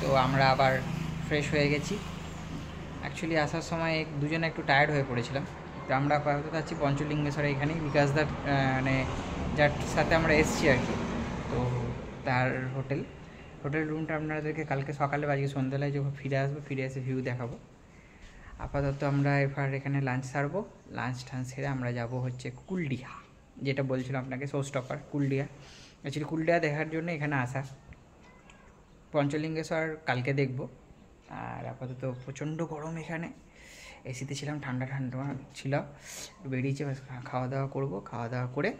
তো আমরা আবার ফ্রেশ হয়ে গেছি। অ্যাকচুয়ালি আসার সময় দুজনে একটু টায়ার্ড হয়ে পড়েছিলাম। তো আমরা আপাতত যাচ্ছি পঞ্চলিঙ্গেশ্বরে, এখানেই বিকাশদার মানে যার সাথে আমরা এসেছি আর কি। তো তার হোটেল রুমটা আপনাদেরকে কালকে সকালে বা আজকে সন্ধ্যাবেলায় যখন ফিরে আসবো, ফিরে এসে ভিউ দেখাবো। আপাতত আমরা এবার এখানে লাঞ্চ সারবো। লাঞ্চ টাঞ্চ সেরে আমরা যাব হচ্ছে কুলডিহা, যেটা বলছিলাম আপনাকে show stopper Kuldiha. Actually Kuldiha দেখার জন্য এখানে আসা। পঞ্চলিঙ্গেশ্বর কালকে দেখব। আর আপাতত প্রচণ্ড গরম এখানে, এসিতে ছিলাম, ঠান্ডা ছিল, বেরিয়েছে, খাওয়া দাওয়া করবো, খাওয়া দাওয়া করে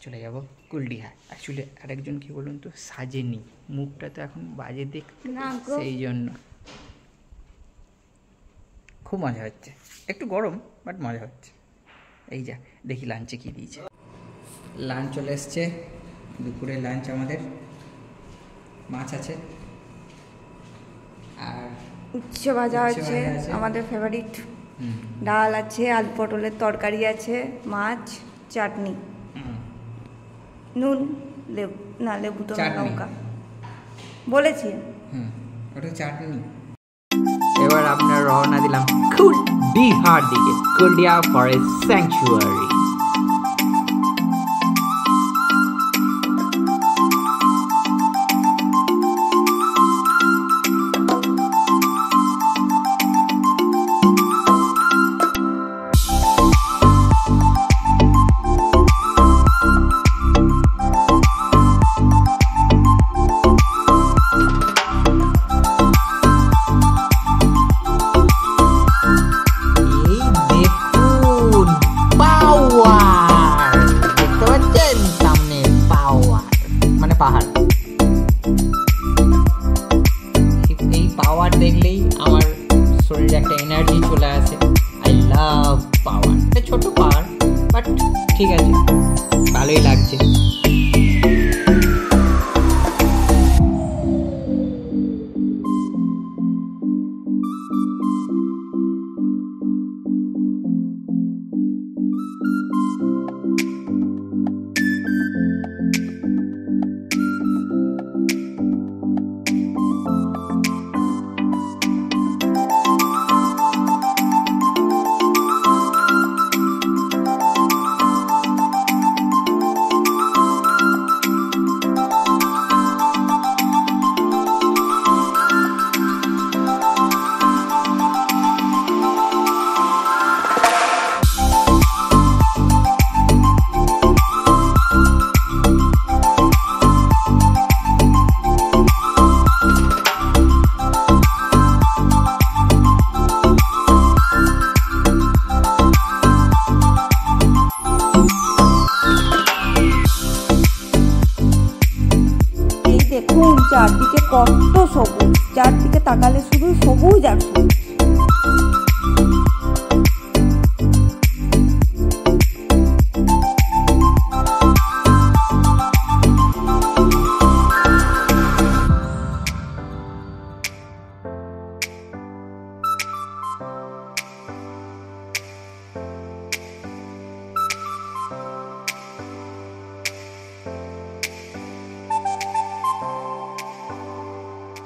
চলে যাব কুলডিহা। অ্যাকচুয়ালি আরেকজন কী বলুন তো, সাজেনি, মুখটা তো এখন বাজে দেখতে, সেই জন্য খুব মজা হচ্ছে। একটু গরম বাট মজা হচ্ছে। এই যা দেখি লাঞ্চে কী দিয়েছে। লাঞ্চ চলে এসছে, দুপুরে লাঞ্চ আমাদের মাছ আছে আর উচ্ছে ভাজা আছে আমাদের ফেভারিট, ডাল আছে, আলু পটলের তরকারি আছে, মাছ, চাটনি, নুন, লেবু না, লেবু তো লঙ্কা বলেছি, ওটা চাটনি। এবার আপনার রওনা দিলাম কুলডিহার দিকে, কুলডিহা ফরেস্ট স্যাংচুয়ারি। পাহাড়, এই পাওয়ার দেখলেই আমার শরীরে একটা এনার্জি চলে আসে। আই লাভ পাওয়ার। এটা ছোট পাহাড় বাট ঠিক আছে, ভালোই লাগছে। চারদিকে কত সবুজ, চারদিকে তাকালে শুধু সবুজ আর সবুজ।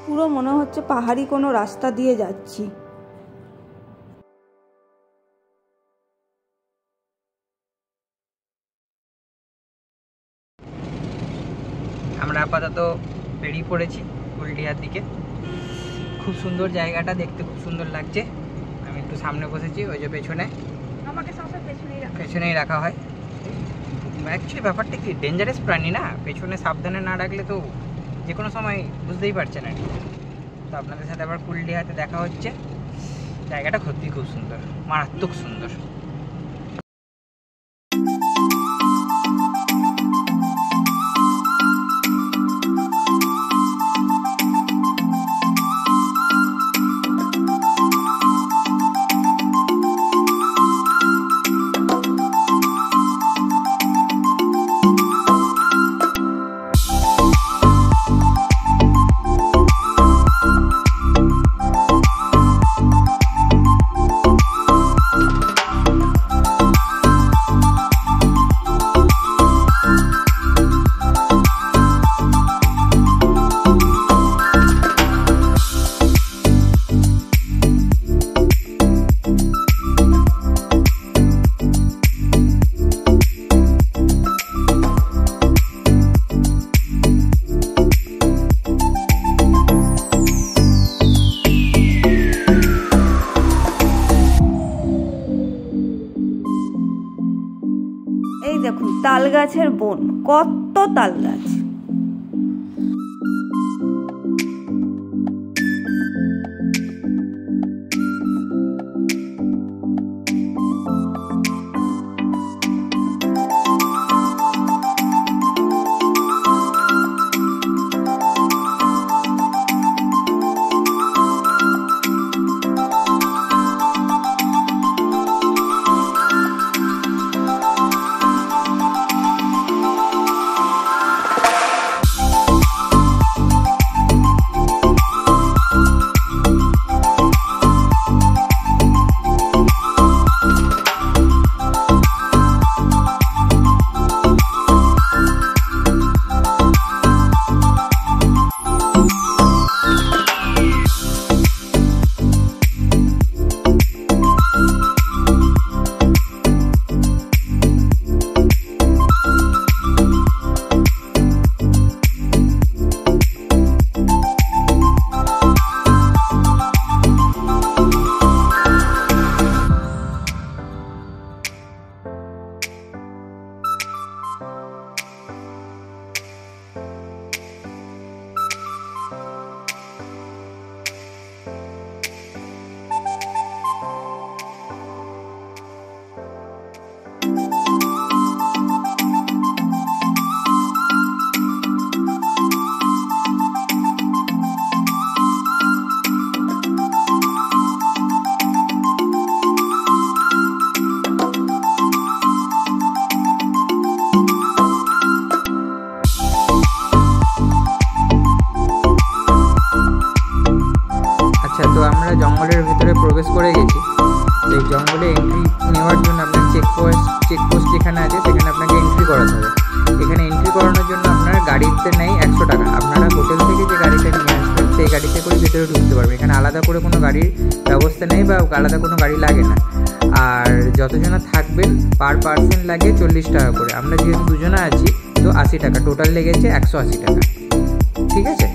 পুরো মনে হচ্ছে পাহাড়ি কোনো রাস্তা দিয়ে যাচ্ছি। আমরা আপাতত বেরিয়ে পড়েছি কুলডিহার দিকে। খুব সুন্দর জায়গাটা, দেখতে খুব সুন্দর লাগছে। আমি একটু সামনে বসেছি, ওই যে পেছনে, আমাকে পেছনেই রাখা হয়। অ্যাকচুয়ালি ব্যাপারটা কি, ডেঞ্জারাস প্রাণী না, পেছনে সাবধানে না রাখলে তো যে কোনো সময় বুঝতেই পারছেন আর কি। তো আপনাদের সাথে আবার কুলডিহাতে দেখা হচ্ছে। জায়গাটা সত্যি খুব সুন্দর, মারাত্মক সুন্দর। গাছের বন, কত তাল গাছ। তো আমরা জঙ্গলের ভেতরে প্রবেশ করে গেছি। এই জঙ্গলে এন্ট্রি নেওয়ার জন্য আপনার চেকপোস্ট যেখানে আছে সেখানে আপনাকে এন্ট্রি করাতে হবে। এখানে এন্ট্রি করানোর জন্য আপনার গাড়িতে নেই 100 টাকা। আপনারা হোটেল থেকে যে গাড়িটা নিয়ে আসবেন সেই গাড়িতে করে ভেতরে ঢুকতে পারবেন। এখানে আলাদা করে কোনো গাড়ির ব্যবস্থা নেই বা আলাদা কোনো গাড়ি লাগে না। আর যতজনা থাকবেন পার পার্সন লাগে 40 টাকা করে। আমরা যেহেতু দুজনা আছি তো 80 টাকা, টোটাল লেগেছে 180 টাকা। ঠিক আছে।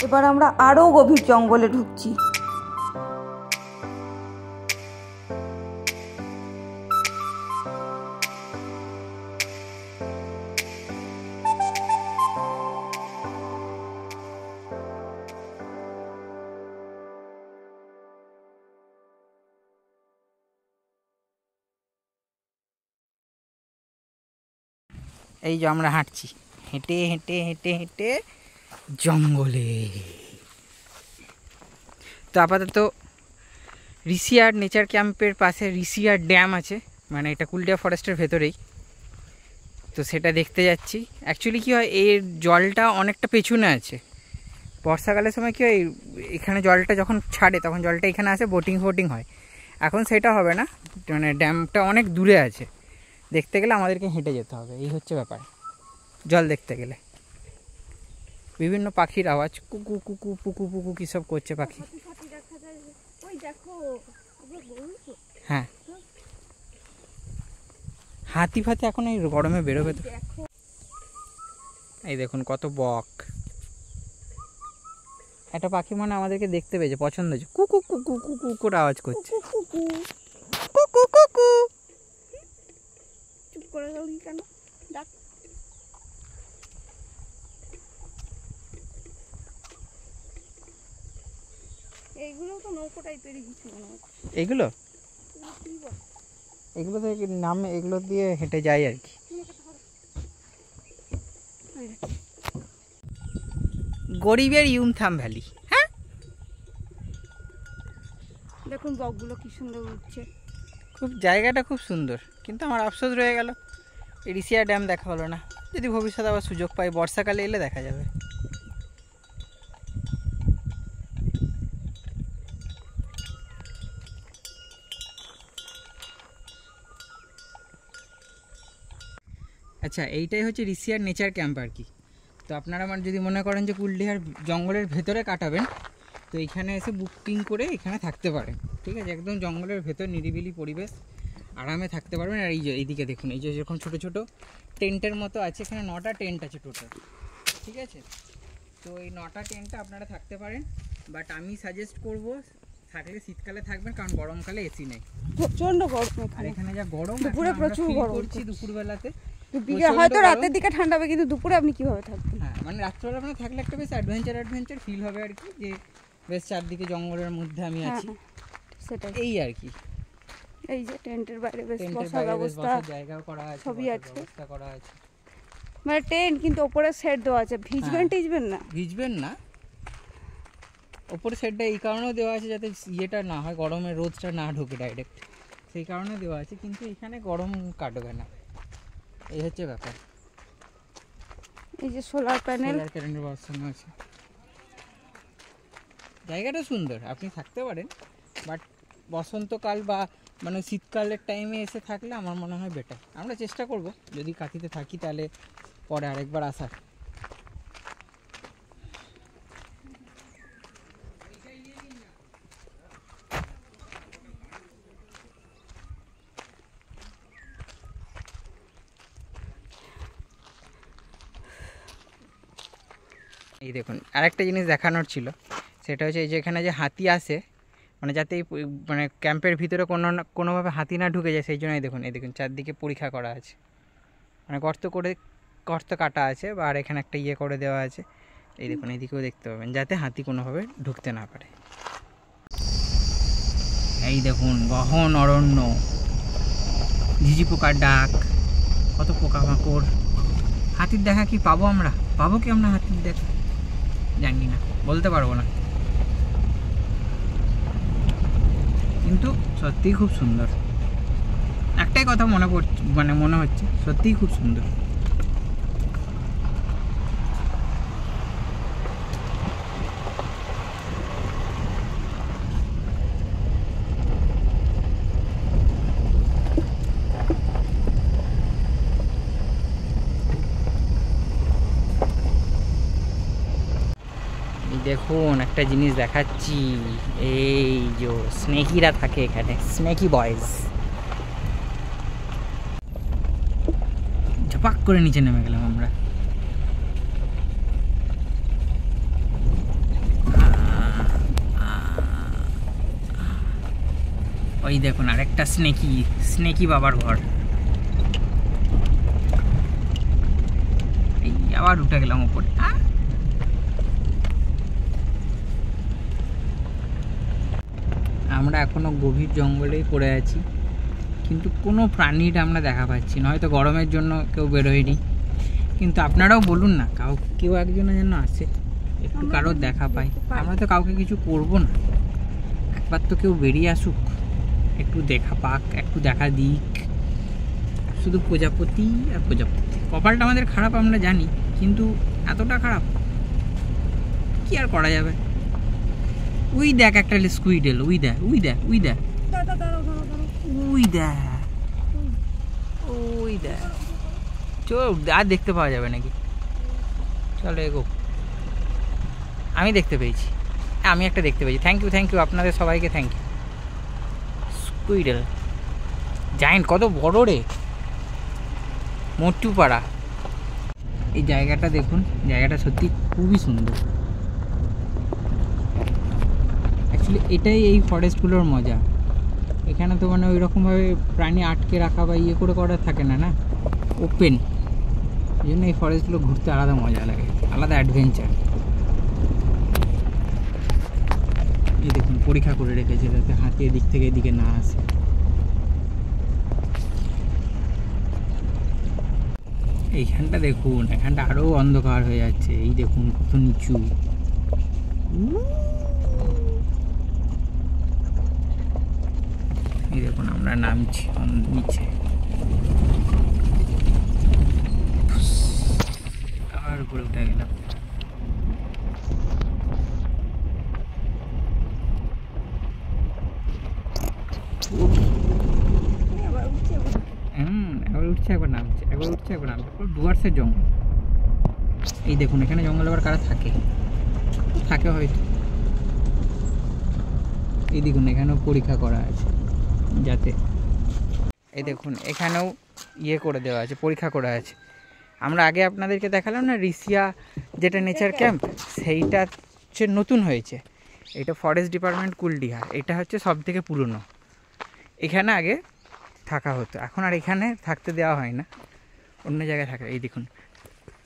এবার আমরা আরো গভীর জঙ্গলে ঢুকছি। এই যে আমরা হাঁটছি, হেঁটে হেঁটে হেঁটে হেঁটে জঙ্গলে। তো আপাতত ঋষিয়ার নেচার ক্যাম্পের পাশে ঋষিয়ার ড্যাম আছে, মানে এটা কুলডিয়া ফরেস্টের ভেতরেই। তো সেটা দেখতে যাচ্ছি। অ্যাকচুয়ালি কী হয়, এর জলটা অনেকটা পেছনে আছে। বর্ষাকালের সময় কী হয়, এখানে জলটা যখন ছাড়ে তখন জলটা এখানে আসে, বোটিং হয়। এখন সেটা হবে না, মানে ড্যামটা অনেক দূরে আছে। দেখতে গেলে আমাদেরকে হেঁটে যেতে হবে, এই হচ্ছে ব্যাপার। জল দেখতে গেলে বিভিন্ন পাখির আওয়াজ, কুকু কুকু পুকু পুকু কী সব করছে পাখি। হ্যাঁ, হাতি ফাতি এখন এই গরমে বেরোবে তো। এই দেখুন কত বক, একটা পাখি মানে আমাদেরকে দেখতে পেয়েছে, পছন্দ হয়েছে, কুকু কুকু কুকু করে আওয়াজ করছে। কুকু কুকু, চুপ করে গেলি কেন? ডাক। এইগুলো তো নৌকো টাইপেরই কিছু মনে হচ্ছে। এগুলো এগুলো তো নাম, এগুলো দিয়ে হেঁটে যাই আর কি। গরিবের ইউমথাম ভ্যালি। হ্যাঁ দেখুন বকগুলো কি সুন্দর উঠছে। খুব জায়গাটা খুব সুন্দর, কিন্তু আমার আফসোস রয়ে গেল এই রিসিয়া ড্যাম দেখা হলো না। যদি ভবিষ্যতে আবার সুযোগ পাই, বর্ষাকালে এলে দেখা যাবে। আচ্ছা, এইটাই হচ্ছে রিসিয়ার নেচার ক্যাম্প আর কি। তো আপনারা যদি মনে করেন যে কুলডিহার জঙ্গলের ভেতরে কাটাবেন, তো এখানে এসে বুকিং করে এখানে থাকতে পারেন। ঠিক আছে, একদম জঙ্গলের ভেতর নিরিবিলি পরিবেশ, আরামে থাকতে পারবেন। আর এই যে এইদিকে দেখুন, এই যে যেরকম ছোটো ছোটো টেন্টের মতো আছে, এখানে 9টা টেন্ট আছে টোটাল। ঠিক আছে, তো এই 9টা টেন্টে আপনারা থাকতে পারেন। বাট আমি সাজেস্ট করব থাকলে শীতকালে থাকবেন, কারণ গরমকালে এসি নেই, প্রচন্ড গরম। আর এখানে যা গরম দুপুরে প্রচুর গরম করছি দুপুরবেলাতে, হয়তো রাতের দিকে ঠান্ডা হবে, কিন্তু দুপুরে আপনি কিভাবে থাকবেন? হ্যাঁ, মানে রাত্রেবেলা আপনার থাকলে একটা বেশ অ্যাডভেঞ্চার ফিল হবে আর কি, যে বেশ চারদিকে জঙ্গলের মধ্যে আমি আছি, সেটাই। এই আর কি। এই যে টেন্টের বাইরে বেশ বসার ব্যবস্থা, জায়গাও করা আছে, সবই আছে, ব্যবস্থা করা আছে। মানে টেন্ট কিন্তু ওপরে সেট দেওয়া আছে, ভিজবেন না। ভিজবেন না, ওপরে সেটটা এই কারণেও দেওয়া আছে যাতে ইয়েটা না হয়, গরমের রোদটা না ঢোকে ডাইরেক্ট, সেই কারণে দেওয়া আছে। কিন্তু এখানে গরম কাটবে না, এই হচ্ছে ব্যাপার। এই যে সোলার প্যানেলের বসানো আছে। জায়গাটা সুন্দর, আপনি থাকতে পারেন, বাট বসন্তকাল বা মানে শীতকালের টাইমে এসে থাকলে আমার মনে হয় বেটার। আমরা চেষ্টা করব যদি কাঁথিতে থাকি তাহলে পরে আরেকবার আসার। এই দেখুন, আরেকটা জিনিস দেখানোর ছিল, সেটা হচ্ছে এই যে এখানে যে হাতি আসে, মানে যাতে এই মানে ক্যাম্পের ভিতরে কোনোভাবে হাতি না ঢুকে যায়, সেই জন্যই দেখুন এই দেখুন চারদিকে পরীক্ষা করা আছে, মানে গর্ত কাটা আছে, বা আর এখানে একটা ইয়ে করে দেওয়া আছে। এই দেখুন এইদিকেও দেখতে পাবেন, যাতে হাতি কোনোভাবে ঢুকতে না পারে। এই দেখুন গহন অরণ্য, ঝিঝি পোকার ডাক, কত পোকামাকড়। হাতির দেখা কি পাবো আমরা? হাতির দেখা জানি না, বলতে পারবো না, কিন্তু সত্যিই খুব সুন্দর। একটাই কথা মনে হচ্ছে সত্যিই খুব সুন্দর। দেখুন একটা জিনিস দেখাচ্ছি, এই যে স্নেকিরা থাকে এখানে, স্নেকি বয়েজ। ঝপাক করে নিচে নেমে গেলাম আমরা। ওই দেখুন আরেকটা স্নেকি বাবার ঘর। এই আবার উঠে গেলাম উপরে। আমরা এখনো গভীর জঙ্গলেই পড়ে আছি, কিন্তু কোনো প্রাণীটা আমরা দেখা পাচ্ছি না। হয়তো গরমের জন্য কেউ বেরোয়নি, কিন্তু আপনারাও বলুন না, কেউ একজনের জন্য আসে, একটু কারোর দেখা পাই। আমরা তো কাউকে কিছু করব না, একবার তো কেউ বেরিয়ে আসুক, একটু দেখা পাক, একটু দেখা দিক। শুধু প্রজাপতি আর প্রজাপতি। কপালটা আমাদের খারাপ আমরা জানি, কিন্তু এতটা খারাপ কি আর করা যাবে। ওই দেখ একটা স্কুইডেল, ওই দেখ চল, আর দেখতে পাওয়া যাবে নাকি? চলো এগো। আমি দেখতে পেয়েছি, আমি একটা দেখতে পেয়েছি। থ্যাংক ইউ আপনাদের সবাইকে, থ্যাংক ইউ। স্কুইডেল জায়েন্ট, কত বড় রে, মোটুপাড়া। এই জায়গাটা দেখুন, জায়গাটা সত্যি খুবই সুন্দর। অ্যাকচুয়ালি এটাই এই ফরেস্টগুলোর মজা। এখানে তো মানে ওই রকমভাবে প্রাণী আটকে রাখা বা ইয়ে করে করা থাকে না, না ওপেন। এই জন্য এই ফরেস্টগুলো ঘুরতে আলাদা মজা লাগে, আলাদা অ্যাডভেঞ্চার। এই দেখুন পরীক্ষা করে রেখেছে যাতে হাতি এদিক থেকে এদিকে না আসে। এইখানটা দেখুন, এখানটা আরও অন্ধকার হয়ে যাচ্ছে। এই দেখুন কত নিচু। এই দেখুন আমরা নামছি নিচে, আবার উপরে উঠে গেলাম। একবার উঠছে একবার নামছে, একবার উঠছে একবার নামছে, ডুয়ার্সের জঙ্গল। এই দেখুন এখানে জঙ্গল আবার কারা থাকে, থাকে হয়তো। এই দেখুন এখানেও পরীক্ষা করা আছে যাতে, এই দেখুন এখানেও ইয়ে করে দেওয়া আছে, পরীক্ষা করা আছে। আমরা আগে আপনাদেরকে দেখালাম না রিসিয়া যেটা নেচার ক্যাম্প, সেইটা হচ্ছে নতুন হয়েছে। এটা ফরেস্ট ডিপার্টমেন্ট কুলডিহা, এটা হচ্ছে সব থেকে পুরনো। এখানে আগে থাকা হতো, এখন আর এখানে থাকতে দেওয়া হয় না, অন্য জায়গায় থাকে। এই দেখুন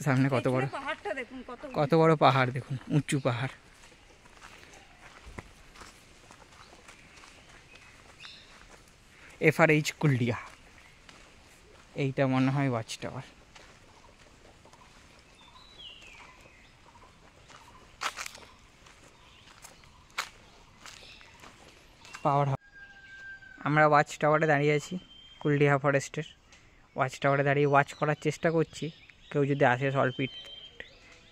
সামনে কত বড় পাহাড়টা দেখুন, কত বড় পাহাড় দেখুন, উঁচু পাহাড়। FRH কুলডিহা, এইটা মনে হয় ওয়াচ টাওয়ার। Power house. আমরা ওয়াচ টাওয়ারে দাঁড়িয়ে আছি, কুলডিহা ফরেস্টের ওয়াচ টাওয়ারে দাঁড়িয়ে ওয়াচ করার চেষ্টা করছি। কেউ যদি আসে সলপিট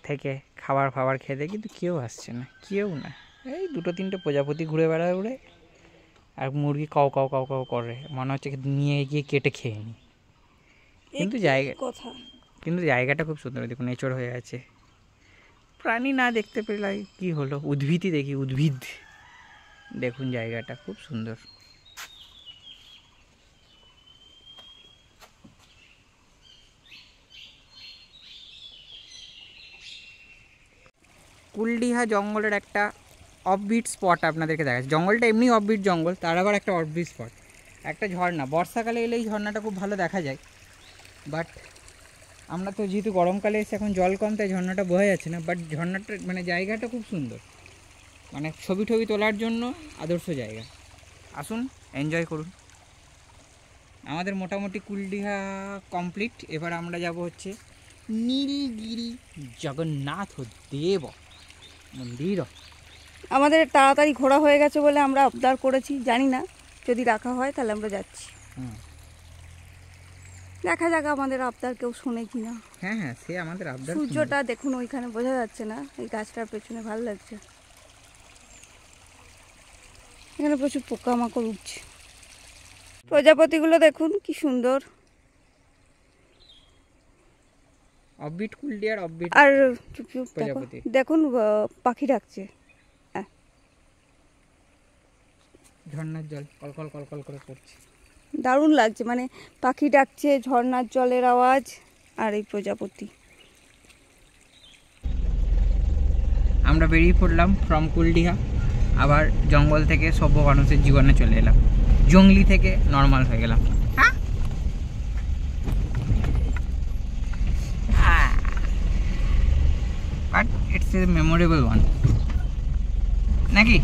থেকে খাবার ফাবার খেতে, কিন্তু কেউ আসছে না, কেউ না। এই 2-3টে প্রজাপতি ঘুরে বেড়ায় উড়ে, আর মুরগি কাউ কাউ কাউ কাউ করে, মনে হচ্ছে নিয়ে গিয়ে কেটে খেয়ে নি। কিন্তু জায়গাটা খুব সুন্দর। দেখুন এঁচড় হয়ে আছে, প্রাণী না দেখতে পেলে কি হলো, উদ্ভিদই দেখি, উদ্ভিদ। দেখুন জায়গাটা খুব সুন্দর। কুলডিহা জঙ্গলের একটা অফবিট স্পট আপনাদেরকে দেখাচ্ছে। জঙ্গলটা এমনি অফবিট জঙ্গল, তার আবার একটা অফবিট স্পট, একটা ঝর্ণা। বর্ষাকালে এলে এই ঝর্ণাটা খুব ভালো দেখা যায়, বাট আমরা তো যেহেতু গরমকালে এসে এখন জল কম, তাই ঝর্ণাটা বোঝা যাচ্ছে না। বাট ঝর্ণাটা মানে জায়গাটা খুব সুন্দর, মানে ছবি টবি তোলার জন্য আদর্শ জায়গা। আসুন এনজয় করুন। আমাদের মোটামুটি কুলডিহা কমপ্লিট। এবার আমরা যাব হচ্ছে নীলগিরি জগন্নাথ দেব মন্দির। আমাদের তাড়াতাড়ি ঘোরা হয়ে গেছে বলে আমরা আবদার করেছি, জানি না যদি রাখা হয় তাহলে আমরা যাচ্ছি। দেখা যাক আমাদের আবদার কেউ শোনে কিনা। হ্যাঁ হ্যাঁ, সে আমাদের আবদার। সূর্যটা দেখুন ওইখানে বোঝা যাচ্ছে না, এই গাছটার পেছনে ভালো লাগছে। এখানে প্রচুর পোকামাকড় উঠছে। প্রজাপতিগুলো দেখুন কি সুন্দর। Offbeat কুলডিহার offbeat. আর চুপ চুপ দেখুন পাখি ডাকছে। ঝর্ণার জল কলকল কলকল করে পড়ছে, দারুণ লাগছে। মানে পাখি ডাকছে, ঝর্ণার জলের আওয়াজ, আর এই প্রজাপতি। আমরা বেরিয়ে পড়লাম ফ্রম কুলডিহা। আবার জঙ্গল থেকে সভ্য মানুষের জীবনে চলে এলাম, জঙ্গলি থেকে নর্মাল হয়ে গেলাম। But it's a memorable one, নাকি?